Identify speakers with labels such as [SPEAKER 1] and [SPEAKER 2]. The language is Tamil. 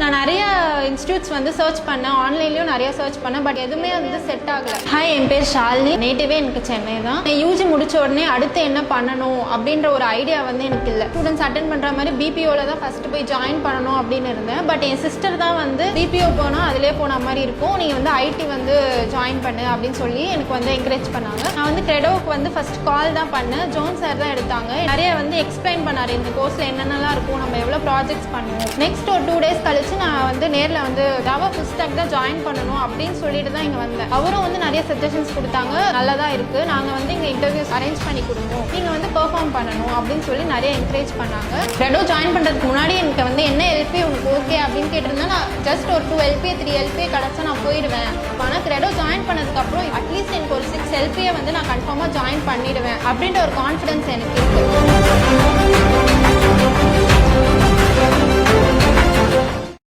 [SPEAKER 1] நான் நிறைய இன்ஸ்டியூட்ஸ் வந்து சர்ச் பண்ணேன், ஆன்லைன்லேயும் நிறைய சர்ச் பண்ணேன், பட் எதுவுமே வந்து செட் ஆகலை. ஹாய், என் பேர் ஷாலினி, நேட்டிவே எனக்கு சென்னை தான். யூஜி முடிச்ச உடனே அடுத்து என்ன பண்ணணும் அப்படின்ற ஒரு ஐடியா வந்து எனக்கு இல்லை. ஸ்டூடெண்ட்ஸ் அட்டென்ட் பண்ணுற மாதிரி பிபிஓவில் தான் ஃபஸ்ட்டு போய் ஜாயின் பண்ணணும் அப்படின்னு இருந்தேன். பட் என் சிஸ்டர் தான் வந்து பிபிஓ போனால் அதிலே போன மாதிரி இருக்கும், நீ வந்து ஐடி வந்து ஜாயின் பண்ணு அப்படின்னு சொல்லி எனக்கு வந்து என்கரேஜ் பண்ணாங்க. நான் வந்து கிரெடோவுக்கு வந்து ஃபர்ஸ்ட் கால் தான் பண்ணேன். ஜோன் சார் தான் எடுத்தாங்க. நிறைய வந்து எக்ஸ்பிளைன் பண்ணார், இந்த கோர்ஸில் என்னென்னலாம் இருக்கும், நம்ம எவ்வளோ ப்ராஜெக்ட்ஸ் பண்ணுவோம். நெக்ஸ்ட் ஒரு 2 days கழிச்சு நான் வந்து நேரில் வந்து ஜாவா ஃபுல் ஸ்டாக் தான் ஜாயின் பண்ணணும் அப்படின்னு சொல்லிட்டு தான் இங்கே வந்தேன். அவரும் வந்து நிறைய சஜஷன்ஸ் கொடுத்தாங்க, நல்லா தான் இருக்குது, நாங்கள் வந்து இங்கே இன்டர்வியூஸ் அரேஞ்ச் பண்ணி கொடுப்போம், நீங்கள் வந்து பெர்ஃபார்ம் பண்ணணும் அப்படின்னு சொல்லி நிறைய என்கரேஜ் பண்ணாங்க. கிரெடோ ஜாயின் பண்ணுறதுக்கு முன்னாடி எனக்கு வந்து என்ன எல்பி உங்களுக்கு ஓகே அப்படின்னு கேட்டிருந்தா நான் ஜஸ்ட் ஒரு 2 LPA 3 LPA கிடச்சா நான் போயிடுவேன். ஆனால் கிரெடோ ஜாயின் பண்ணதுக்கப்புறம் அட்லீஸ்ட் எனக்கு ஒரு 6 LPA வந்து நான் கன்ஃபார்மாக ஜாயின் பண்ணிடுவேன் அப்படின்ற ஒரு கான்ஃபிடன்ஸ் எனக்கு இருக்குது.